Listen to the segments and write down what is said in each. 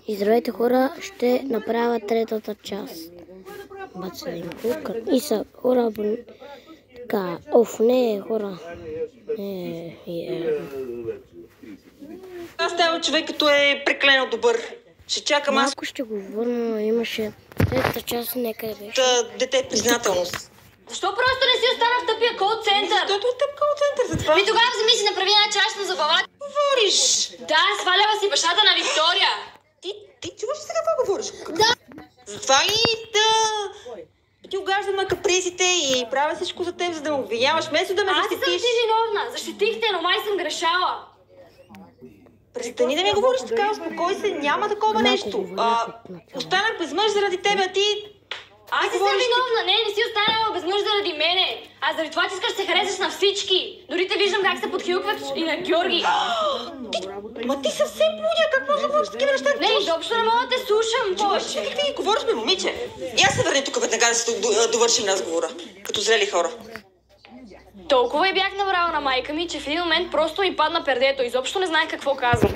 И здравейте хора, ще направя третата част. Баца им кука. И са хора, така, не хора. Аз става човек, като е преклено добър. Ще чакам аз. Малко ще го върна, имаше третата част, нека беше. Дете признателност. Защо просто не си остана в тъпия кол-център? Защото е тъп кол-център, затова. Ми тогава вземи си направи една чашка за главата. Говориш. Да, свалява си бащата на Виктория. Ти чуваш ли сега какво говориш? Да. Затова и да... Ти угаждам на капризите и правя всичко за теб, за да ме обвиняваш, вместо да ме защитиш. Аз съм ти виновна. Защитихте, но май съм грешала. Престани да ми говориш така, успокой се, няма такова нещо. Останах без мъж заради тебе, а ти... Аз си съм виновна, не си останала без мъж заради мене. А заради това ти искаш да се харесаш на всички. Дори те виждам как се подхилкват и на Георги. Ма ти съвсем лудя, как може да говориш такива неща? Не, изобщо не мога да те слушам. Чуваш ли какви говориш, бе, момиче? И аз се върни тук веднага да се довършим разговора, като зрели хора. Толкова и бях набрала на майка ми, че в един момент просто ми падна пердето. Изобщо не знаех какво казвам.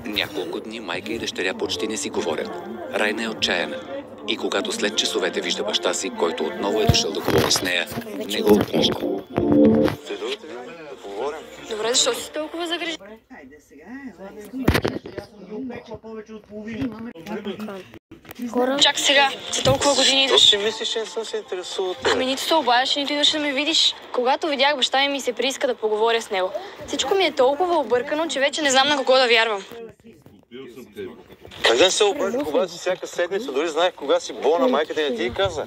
Няколко дни майка и дъщеря почти не си говорят. Райна е отчаяна. И когато след часовете вижда баща си, който отново е дошъл да говори с нея, не го отпуща. Добре, защо си толкова загрижен? Чак сега, за толкова години идваш. Защо си мислиш, че не съм се интересувал от теб? Ами нито се обадиш, нито идваш да ме видиш. Когато видях баща ми се прииска да поговоря с него. Всичко ми е толкова объркано, че вече не знам на кого да вярвам. Как да не се обърках, когато си всяка седмица, дори знаех кога си болна, майката не ти й каза.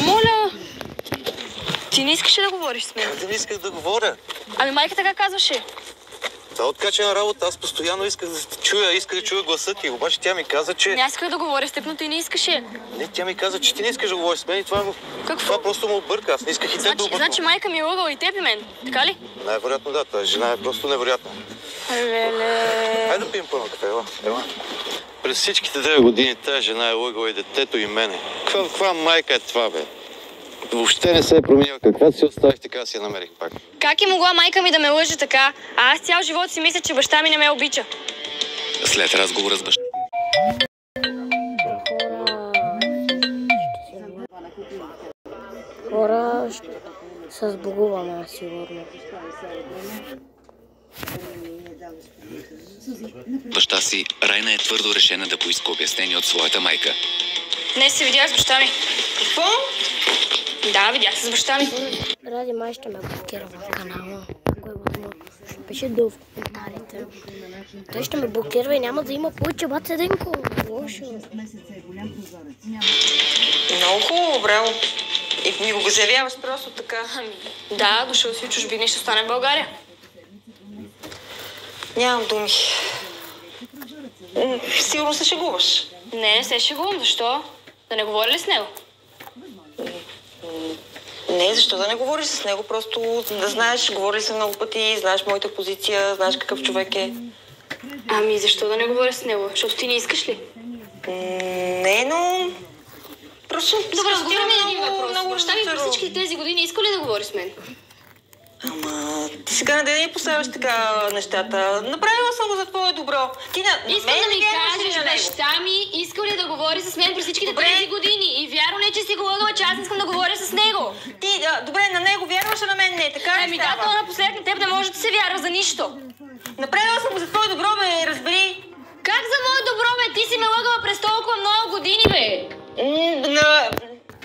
Моля! Ти не искаш да говориш с мен? Аз не исках да говоря. Ами майка така казваше. Да, откачена работа, аз постоянно исках да те чуя, исках да чуя гласа ти, обаче тя ми каза, че... Не, аз исках да говоря с теб, но ти не искаше. Не, тя ми каза, че ти не искаш да говориш с мен и това просто ме обърка, аз не исках и теб да объркам. Значи майка ми е лъгала и теб и мен, така ли? Най-вероятно да, тази жена е просто невероятна. Хайде да пием пълно кафе, ела. През всичките 9 години тази жена е лъгала и детето и мене. Каква майка е това, бе? Въобще не се е променила. Каква си оставих, така си я намерих пак. Как е могла майка ми да ме лъже така? А аз цял живот си мисля, че баща ми не ме обича. След разговора с баща... Хора, се сбогуваме, сигурно. Баща си, Райна е твърдо решена да поиска обяснение от своята майка. Днес се видях с баща ми. Какво? Да, видях се с баща ми. Ради май ще ме блокира в канала. Ако е възможно. Ще пише долу в коментарите. Той ще ме блокира и няма да има повече баца Денко. Лошо. Много хубаво, браво. И ми го заявяваш просто така. Да, дошъл си от чужбина и ще остане в България. Нямам думи. Сигурно се шегуваш. Не се шегувам. Защо? Да не говоря ли с него? Не, защо да не говориш с него? Просто да знаеш, говорили са много пъти, знаеш моята позиция, знаеш какъв човек е. Ами защо да не говоря с него? Защото ти не искаш ли? Не, но... Просто... Добре, отговори ми на един въпрос. Баща ми през всички тези години иска ли да говори с мен? Ама, ти сега не ми поставяш така нещата. Направила съм го за твое добро. Ти Искам да ми кажеш, баща ми иска ли да говори с мен през всичките тези години? И вярно ли, че си го лъгала, че аз искам да говоря с него? Добре, на него вярваш, а на мен не, така ли Ами да, то напоследък на теб не може да се вярва за нищо. Направила съм го за твое добро, бе, разбери. Как за мое добро, бе? Ти си ме лъгала през толкова много години, бе.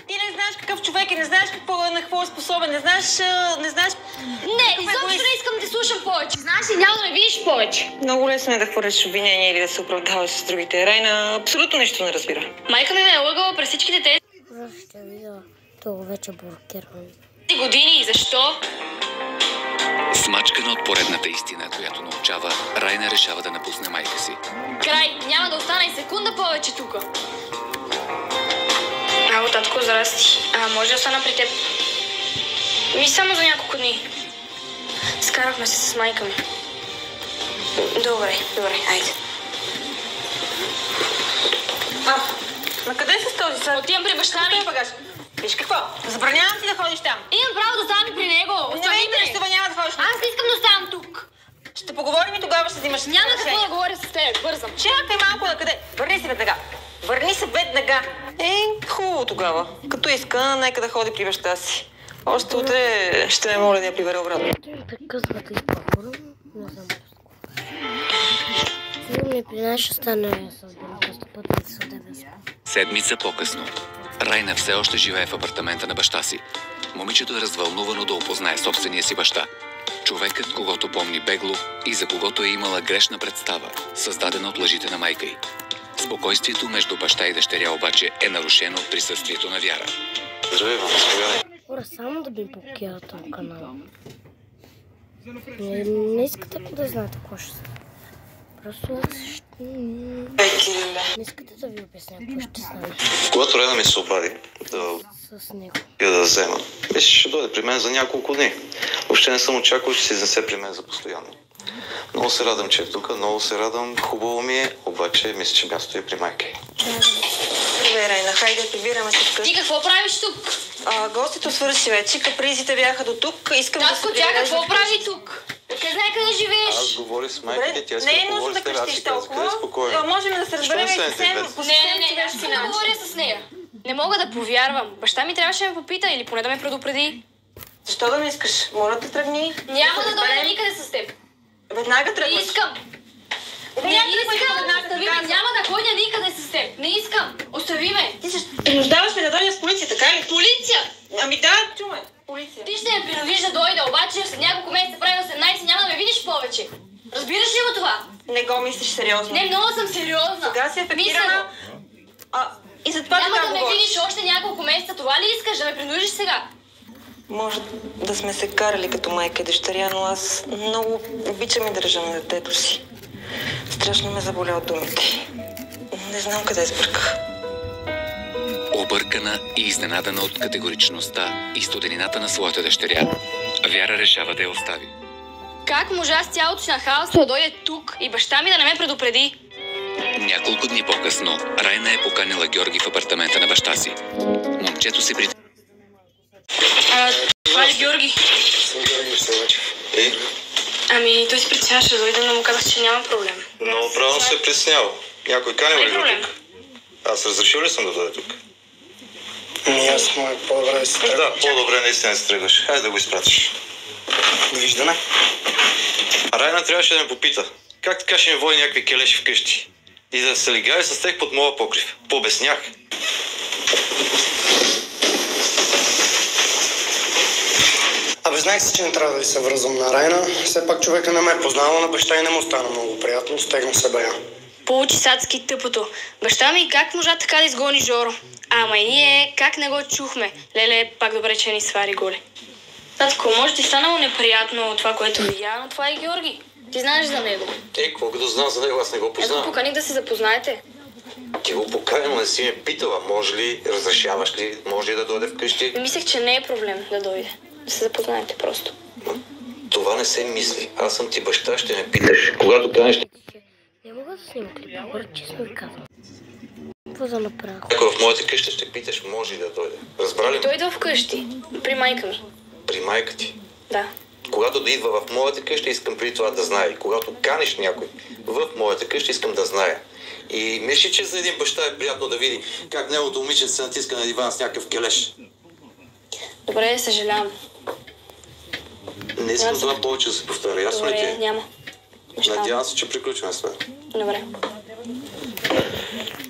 Ти не знаеш какъв човек е, не знаеш на какво е способен, не знаеш... Не, изобщо не искам да те слушам повече. Знаеш ли, няма да ме видиш повече. Много лесно е да хвърляш обвинения или да се оправдаваш с другите. Райна абсолютно нищо не разбира. Майка ми ме е лъгала през всичките тези Ще видя. Това вече блокирам. години. И защо? Смачкана от поредната истина, която научава, Райна решава да напусне майка си. Край, няма да остана и секунда повече тука. Ало, татко, здрасти. Може да остана при теб? Ми само за няколко дни. Скарахме се с майка ми. Добре, айде. На къде си с този съд? Отивам при баща ми. Виж какво? Забранявам ти да ходиш там. Имам право да оставам при него. Не ме интересува, няма да ходиш. Аз не искам да оставам тук. Ще поговорим и тогава ще взимаш. Няма какво да говоря с теб, бързам. Чакай малко накъде. Върни се веднага. Върни се веднага. Хубаво тогава. Като иска, нека да ходи при баща си. Още утре ще ме моля да я прибере обратно. Прекъсвате и по-хора. Не знам какво. Сигурно и при нас ще стане с доста пъти съдебен. Седмица по-късно. Райна все още живее в апартамента на баща си. Момичето е развълнувано да опознае собствения си баща. Човекът, когото помни бегло и за когото е имала грешна представа, създадена от лъжите на майка й. Спокойствието между баща и дъщеря обаче е нарушено от присъствието на Вяра. Здравей, мама, спогай. Хора, само да ми блокират този канал. Не искате да знаете какво ще стане. Просто не искате да ви обясня какво ще стане Когато Райна ми се обади с него. да взема, мисля, ще дойде при мен за няколко дни. Въобще не съм очаквал, че се изнесе при мен за постоянно. Много се радвам, че е тук, много се радвам, хубаво ми е, обаче мисля, че място е при майка й. Добре, Райна, хайде да прибираме се вкъщи. Ти какво правиш тук? Гостито свърши вече, капризите бяха до тук. Искам да се Татко, тя какво прави тук? Къде знае къде живееш? Аз говоря с майка ти, тя иска не да е нужно говори да с теб, аз крещиш си казах, къде толкова. спокойно. Можем да се разберем и съвсем по Не, аз не говоря с нея. Не мога да повярвам. Баща ми трябваше да ме попита или поне да ме предупреди. Защо да не искаш? Моля да тръгни. Няма да дойда никъде с теб. Веднага Не тръгваш. искам. Не искам. Остави ме. Няма да ходя никъде с теб. Не искам. Остави ме. Ти се принуждаваш ме да дойда с полиция, така ли? Полиция! Ами да, чуме. Полиция. Ти ще ме принудиш да дойда, обаче след няколко месеца прави 18 няма да ме видиш повече. Разбираш ли го това? Не го мислиш сериозно. Не, много съм сериозна. Сега си афектирана. И затова Няма така да ме говориш. видиш още няколко месеца. Това ли искаш? Да ме принудиш сега? Може да сме се карали като майка и дъщеря, но аз много обичам и държа на детето си. Страшно ме заболя от думите. Не знам къде сбърках. Объркана и изненадана от категоричността и студенината на своята дъщеря, Вяра решава да я остави. Как можа с цялото си нахалство да дойде тук и баща ми да не ме предупреди? Няколко дни по-късно Райна е поканила Георги в апартамента на баща си. Момчето се Това ли Георги? Съм Георги Вселачев. Ами, той си притесняваше да дойде, но му казах, че няма проблем. Много правилно се е притеснявал. Някой канил ли проблем. тук? Аз разрешил ли съм да дойда тук? Аз му е по-добре да се тръгва. Да, по-добре наистина се тръгваш. Хайде да го изпратиш. Довиждане. Райна трябваше да ме попита. Как така ще ми води някакви келеши вкъщи? И да се лигае с тях под моя покрив. Пообяснях. Абе, знаех си, че не трябва да ви се връзвам на Райна. Все пак човека не ме е познавал, на баща и не му стана много приятно. Стегна се бая. Получи садски тъпото. Баща ми как можа така да изгони Жоро? Ама и ние как не го чухме? Леле, пак добре, че ни свари голи. Татко, може ти станало неприятно това, което видя, но това е Георги. Ти знаеш за него. Какво да знам за него, аз не го Ето познавам. поканих да се запознаете. Ти го покани, но не си ме питала. Може ли, разрешаваш ли, може ли да дойде вкъщи? Мислех, че не е проблем да дойде. Да се запознаете просто. Това не се мисли. Аз съм ти баща, ще ме питаш. Когато канеш Не мога да снимам клипа, хора, честно ви казвам. Какво да направя? някой в моята къща, ще питаш, може ли да дойде. Разбрали ли? Той идва вкъщи, при майка ми. При майка ти. Да. Когато да идва в моята къща, искам преди това да знае. И когато канеш някой в моята къща, искам да знае. И мислиш, че за един баща е приятно да види как неговото момиче се натиска на диван с някакъв келеш. Добре, съжалявам. Не искам това повече да се повторя. Ясно ли ти? Добре, няма. Надявам се, че приключваме с това. Добре.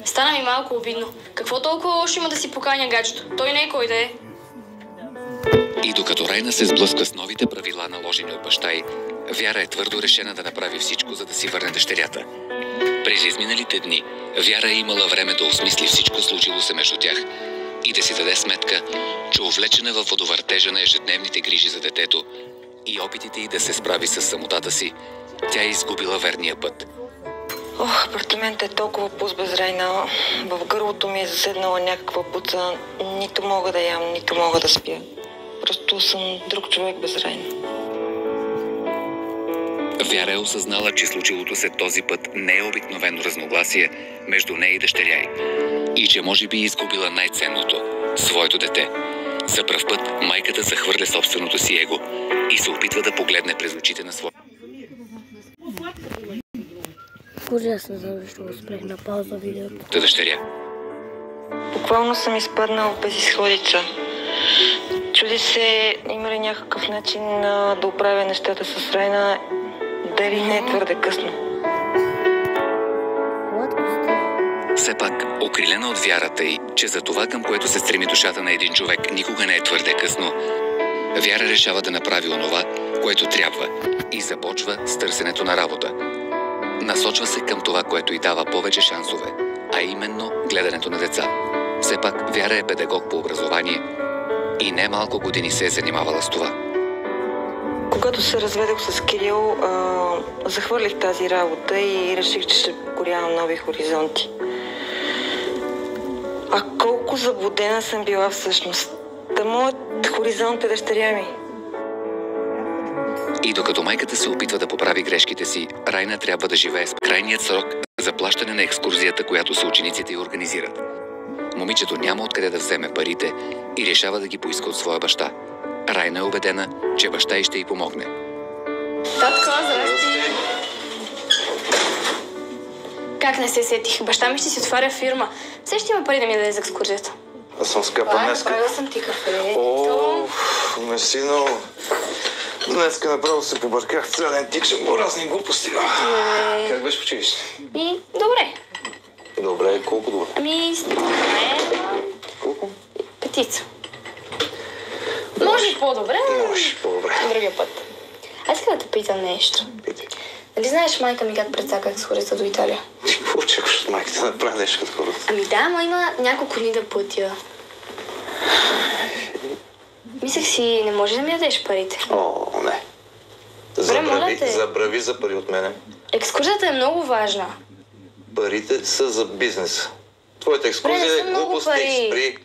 Стана ми малко обидно. Какво толкова лошо има да си поканя гаджето? Той не е кой да е. И докато Райна се сблъсква с новите правила, наложени от баща й, Вяра е твърдо решена да направи всичко, за да си върне дъщерята. През изминалите дни Вяра е имала време да осмисли всичко случило се между тях и да си даде сметка, че увлечена във водовъртежа на ежедневните грижи за детето и опитите й да се справи с самотата си, тя е изгубила верния път. Апартаментът е толкова пуст без Райна. В гърлото ми е заседнала някаква буца. Нито мога да ям, нито мога да спя. Просто съм друг човек без Райна. Вяра е осъзнала, че случилото се този път не е обикновено разногласие между нея и дъщеря й и че може би изгубила най-ценното – своето дете. За пръв път майката захвърля собственото си его и се опитва да погледне през очите на своя. екскурзия се завършва успех на пауза видеото. Дъщеря. Буквално съм изпаднал без изходица. Чуди се, има ли някакъв начин да оправя нещата с Райна, дали не е твърде късно. Все пак, окрилена от вярата й, че за това, към което се стреми душата на един човек, никога не е твърде късно, Вяра решава да направи онова, което трябва, и започва с търсенето на работа. Насочва се към това, което й дава повече шансове, а именно гледането на деца. Все пак Вяра е педагог по образование и немалко години се е занимавала с това. Когато се разведох с Кирил, захвърлих тази работа и реших, че ще покоря на нови хоризонти. А колко заблудена съм била всъщност. Та моят хоризонт е дъщеря ми. И докато майката се опитва да поправи грешките си, Райна трябва да живее с крайният срок за плащане на екскурзията, която съучениците й организират. Момичето няма откъде да вземе парите и решава да ги поиска от своя баща. Райна е убедена, че баща й ще й помогне. Татко, здрасти! Как не се сетих? Баща ми ще си отваря фирма. Все ще има пари да ми даде за екскурзията. Аз съм скъпа днеска. Правила съм ти кафе. Мерси много. Днеска направо се побърках цял ден, тичам по разни глупости. Как беше в училище? Добре. Добре, колко добре? Колко? Петица. Може и по-добре. Може по-добре. Другия път. Аз искам да те питам нещо. Питай. Нали знаеш майка ми как прецака екскурзията до Италия? Ти какво очакваш от майката да направи нещо като хората? Да, ама има няколко дни да пътя. Мислех си, не може да ми ядеш парите. Не. Забрави за пари от мене. Екскурзията е много важна. Парите са за бизнес. Твоята екскурзия е глупости.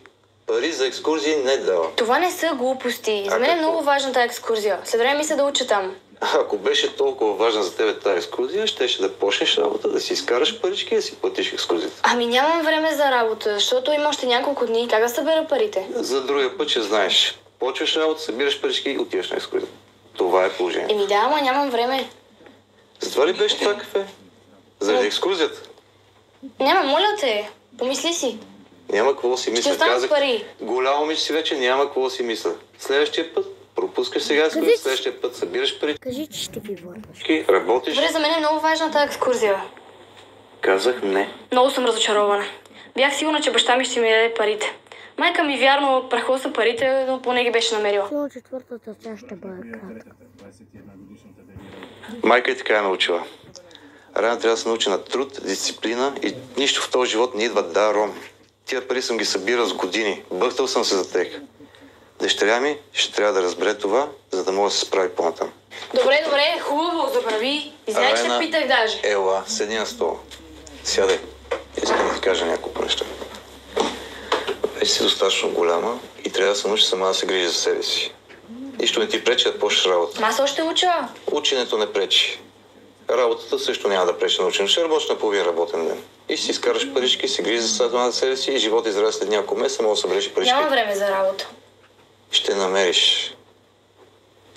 Пари за екскурзии не дава. Това не са глупости. За мен е много важна тази екскурзия. След време мисля да уча там. Ако беше толкова важна за тебе тази екскурзия, щеше да почнеш работа, да си изкараш парички и да си платиш екскурзията. Ами нямам време за работа, защото има още няколко дни. Как да събера парите? За другия път ще знаеш. Почваш работа, събираш парички и отиваш на екскурзията. Това е положението. Да, ама нямам време. Затова ли беше това кафе? Заради екскурзията? Няма, моля те. Помисли си. Няма какво си мисля. Ще останат пари. Голямо момиче си вече, няма какво си мисля. Следващия път пропускаш сега екскурзия, следващия път събираш пари. Кажи, че ще ги върнеш. Работиш. Добре, за мен е много важна тази екскурзия. Казах не. Много съм разочарована. Бях сигурна, че баща ми ще ми даде парите. Майка ми вярно прахоса парите, но поне ги беше намерила. Сигурно четвъртата част ще бъде кратка. Майка е така е научила. Рано трябва да се научи на труд, дисциплина и нищо в този живот не идва даром. Тия пари съм ги събирал с години. Бъхтал съм се за тях. Дъщеря ми ще трябва да разбере това, за да може да се справи по-натам. Добре, хубаво, забрави. Извинявай, че те питах даже. Ела, седи на стола. Сядай. Искам да ти кажа няколко неща. Вече си достатъчно голяма и трябва да се научи сама да се грижи за себе си. Нищо не ти пречи да почнеш работа. Аз още уча. Ученето не пречи. Работата също няма да пречи на ученето. Ще работиш на половин работен ден. И си изкараш парички, си грижи за себе си и живота изразя след няколко месеца, може да събереш парички. Няма време за работа. Ще намериш.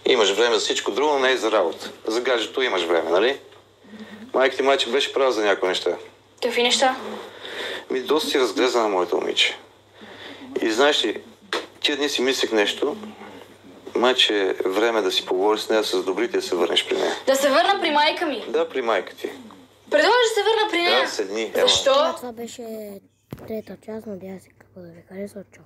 Имаш време за всичко друго, но не и за работа. За гаджето имаш време, нали? Майка ти майче беше права за някои неща. Какви неща? Доста си разглезана, моето момиче. И знаеш ли, тия дни си мислех нещо, майче е време да си поговориш с нея с добрите и да се върнеш при нея. Да се върна при майка ми? Да, при майка ти. Предлагаш да се върна при нея? Да, седни. Защо? Това беше трета част, надявам се какво да ви хареса. Чао.